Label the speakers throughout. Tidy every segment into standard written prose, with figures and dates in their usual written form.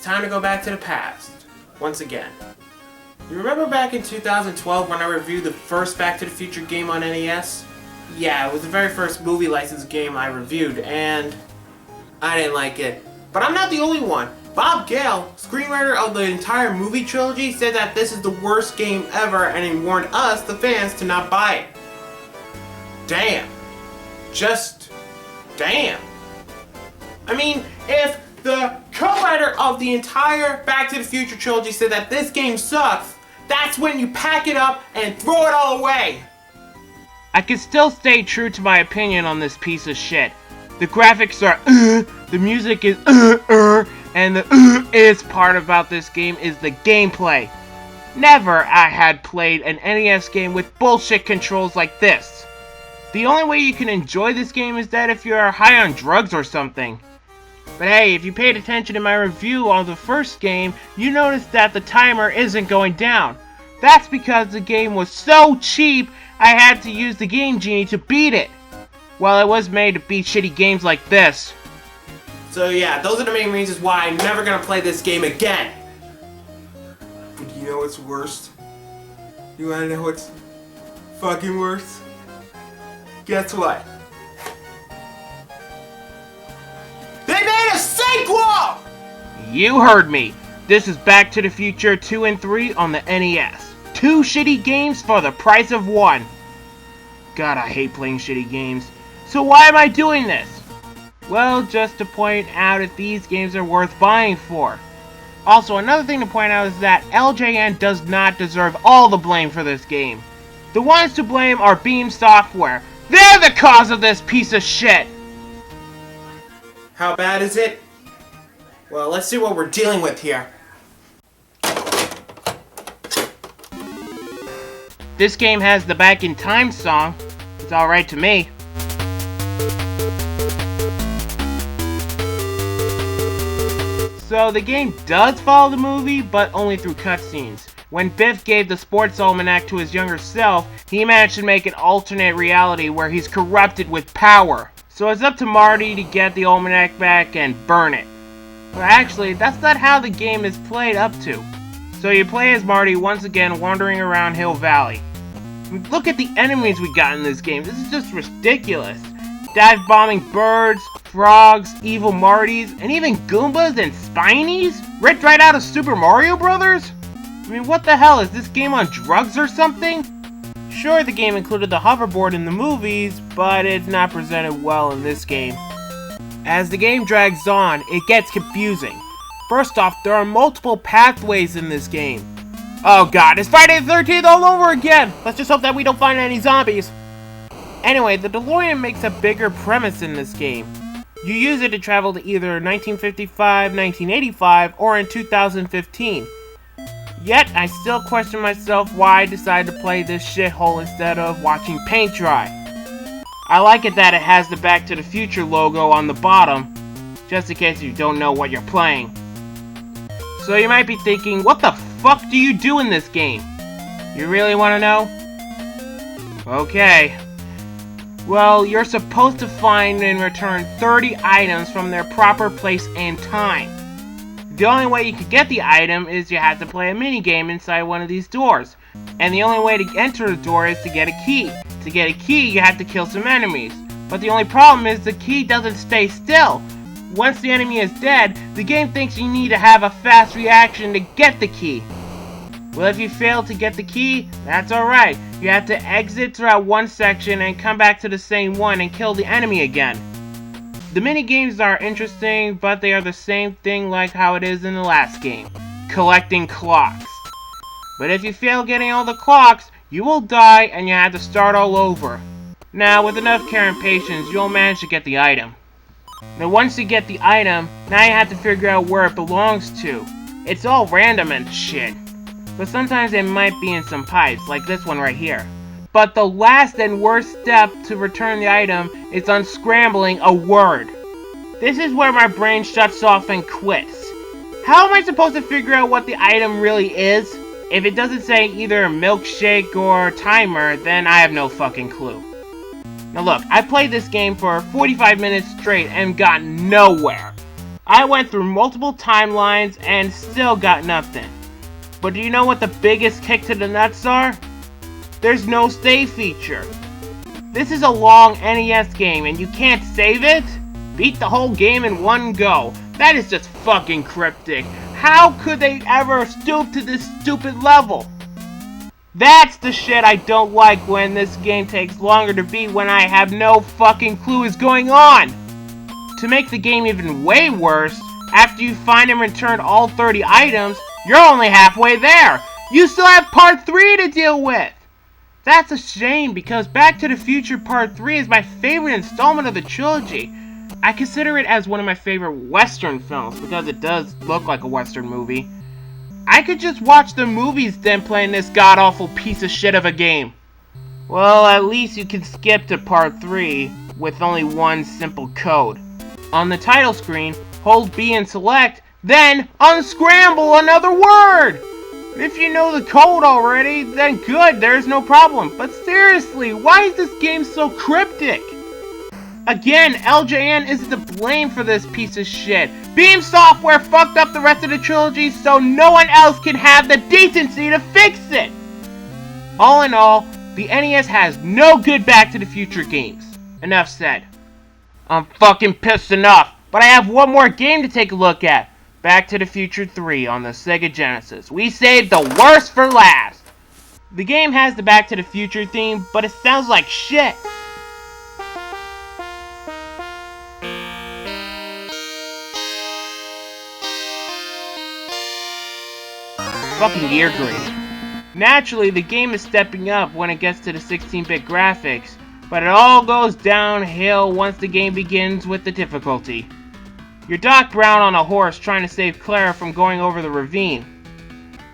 Speaker 1: time to go back to the past. Once again. You remember back in 2012 when I reviewed the first Back to the Future game on NES? Yeah, it was the very first movie licensed game I reviewed, and I didn't like it. But I'm not the only one. Bob Gale, screenwriter of the entire movie trilogy, said that this is the worst game ever, and he warned us, the fans, to not buy it. Damn. Just damn. I mean, if the co-writer of the entire Back to the Future trilogy said that this game sucks, that's when you pack it up and throw it all away.
Speaker 2: I can still stay true to my opinion on this piece of shit. The graphics are the music is and the is part about this game is the gameplay. Never I had played an NES game with bullshit controls like this. The only way you can enjoy this game is that if you're high on drugs or something. But hey, if you paid attention to my review on the first game, you noticed that the timer isn't going down. That's because the game was so cheap, I had to use the Game Genie to beat it. Well, it was made to beat shitty games like this.
Speaker 1: So yeah, those are the main reasons why I'm never gonna play this game again. But you know what's worst? You wanna know what's fucking worse? Guess what? They made a sequel!
Speaker 2: You heard me. This is Back to the Future 2 and 3 on the NES. 2 shitty games for the price of 1. God, I hate playing shitty games. So why am I doing this? Well, just to point out if these games are worth buying for. Also, another thing to point out is that LJN does not deserve all the blame for this game. The ones to blame are Beam Software. They're the cause of this piece of shit!
Speaker 1: How bad is it? Well, let's see what we're dealing with here.
Speaker 2: This game has the Back in Time song. It's alright to me. So the game does follow the movie, but only through cutscenes. When Biff gave the sports almanac to his younger self, he managed to make an alternate reality where he's corrupted with power. So it's up to Marty to get the almanac back and burn it. But actually, that's not how the game is played up to. So you play as Marty once again wandering around Hill Valley. Look at the enemies we got in this game. This is just ridiculous. Dive-bombing birds, frogs, evil Martys, and even Goombas and Spinies? Ripped right out of Super Mario Brothers? I mean, what the hell, is this game on drugs or something? Sure, the game included the hoverboard in the movies, but it's not presented well in this game. As the game drags on, it gets confusing. First off, there are multiple pathways in this game. Oh god, it's Friday the 13th all over again! Let's just hope that we don't find any zombies. Anyway, the DeLorean makes a bigger premise in this game. You use it to travel to either 1955, 1985, or in 2015. Yet, I still question myself why I decided to play this shithole instead of watching paint dry. I like it that it has the Back to the Future logo on the bottom, just in case you don't know what you're playing. So you might be thinking, what the fuck do you do in this game? You really want to know? Okay. Well, you're supposed to find and return 30 items from their proper place and time. The only way you can get the item is you have to play a minigame inside one of these doors. And the only way to enter the door is to get a key. To get a key, you have to kill some enemies. But the only problem is the key doesn't stay still. Once the enemy is dead, the game thinks you need to have a fast reaction to get the key. Well, if you fail to get the key, that's alright. You have to exit throughout one section and come back to the same one and kill the enemy again. The minigames are interesting, but they are the same thing like how it is in the last game. Collecting clocks. But if you fail getting all the clocks, you will die and you have to start all over. Now, with enough care and patience, you'll manage to get the item. Now, once you get the item, now you have to figure out where it belongs to. It's all random and shit. But sometimes it might be in some pipes, like this one right here. But the last and worst step to return the item is unscrambling a word. This is where my brain shuts off and quits. How am I supposed to figure out what the item really is? If it doesn't say either milkshake or timer, then I have no fucking clue. Now look, I played this game for 45 minutes straight and got nowhere. I went through multiple timelines and still got nothing. But do you know what the biggest kick to the nuts are? There's no save feature. This is a long NES game and you can't save it? Beat the whole game in one go. That is just fucking cryptic. How could they ever stoop to this stupid level? That's the shit I don't like when this game takes longer to beat when I have no fucking clue is going on. To make the game even way worse, after you find and return all 30 items, you're only halfway there. You still have Part 3 to deal with. That's a shame because Back to the Future Part 3 is my favorite installment of the trilogy. I consider it as one of my favorite Western films because it does look like a Western movie. I could just watch the movies then playing this god-awful piece of shit of a game. Well, at least you can skip to Part 3 with only one simple code. On the title screen, hold B and select, then unscramble another word! If you know the code already, then good, there's no problem. But seriously, why is this game so cryptic? Again, LJN isn't to blame for this piece of shit. Beam Software fucked up the rest of the trilogy so no one else can have the decency to fix it! All in all, the NES has no good Back to the Future games. Enough said. I'm fucking pissed enough, but I have one more game to take a look at. Back to the Future 3 on the Sega Genesis. We saved the worst for last! The game has the Back to the Future theme, but it sounds like shit. Fucking ear green. Naturally, the game is stepping up when it gets to the 16-bit graphics, but it all goes downhill once the game begins with the difficulty. You're Doc Brown on a horse trying to save Clara from going over the ravine.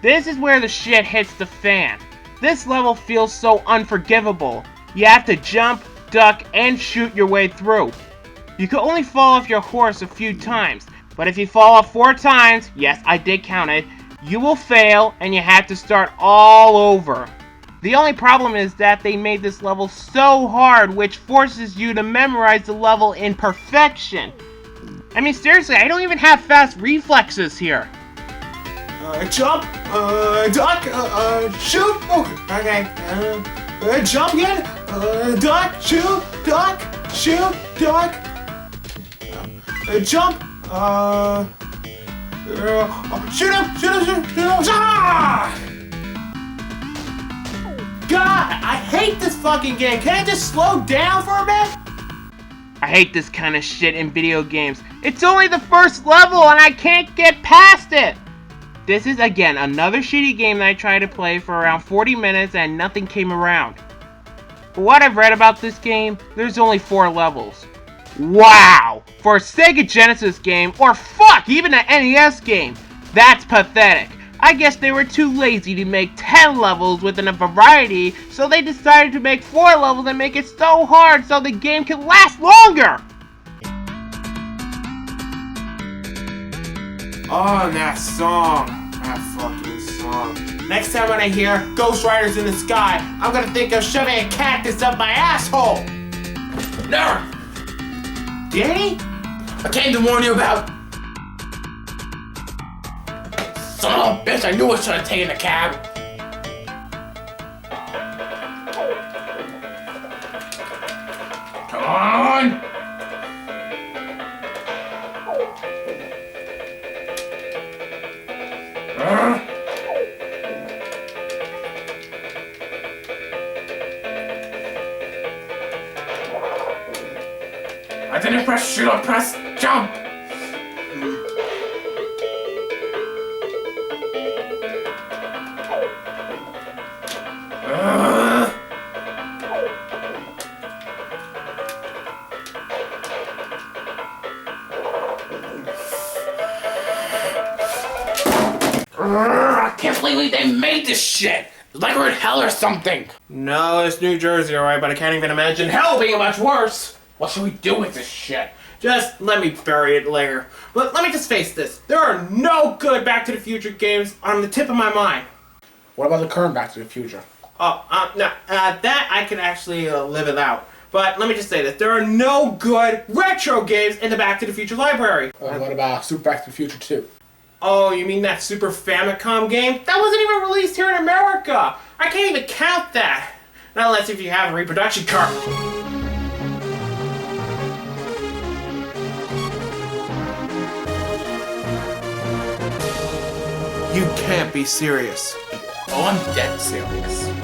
Speaker 2: This is where the shit hits the fan. This level feels so unforgivable. You have to jump, duck, and shoot your way through. You can only fall off your horse a few times, but if you fall off 4 times, yes, I did count it, you will fail and you have to start all over. The only problem is that they made this level so hard, which forces you to memorize the level in perfection. I mean, seriously, I don't even have fast reflexes here.
Speaker 1: Jump, duck, shoot, okay, jump again, duck, shoot, duck, jump, shoot him, ah! God, I hate this fucking game. Can I just slow down for a bit?
Speaker 2: I hate this kind of shit in video games. It's only the first level and I can't get past it! This is again another shitty game that I tried to play for around 40 minutes and nothing came around. For what I've read about this game, there's only 4 levels. Wow! For a Sega Genesis game, or fuck, even an NES game, that's pathetic. I guess they were too lazy to make 10 levels with enough variety, so they decided to make 4 levels and make it so hard so the game can last longer!
Speaker 1: Oh, that song. That fucking song. Next time when I hear Ghost Riders in the Sky, I'm gonna think of shoving a cactus up my asshole!
Speaker 3: Never!
Speaker 1: Danny?
Speaker 3: I came to warn you about... Son of a bitch, I knew I should have taken a cab. Come on! I didn't press shoot, I pressed jump! I can't believe they made this shit! It's like we're in hell or something!
Speaker 1: No, it's New Jersey, alright, but I can't even imagine hell being much worse!
Speaker 3: What should we do with this shit?
Speaker 1: Just let me bury it later. But let me just face this. There are no good Back to the Future games on the tip of my mind.
Speaker 3: What about the current Back to the Future?
Speaker 1: Oh, no, that I can actually live without. But let me just say this, there are no good retro games in the Back to the Future library.
Speaker 3: What about Super Back to the Future 2?
Speaker 1: Oh, you mean that Super Famicom game? That wasn't even released here in America! I can't even count that! Not unless if you have a reproduction card. You can't be serious.
Speaker 3: Oh, I'm dead serious.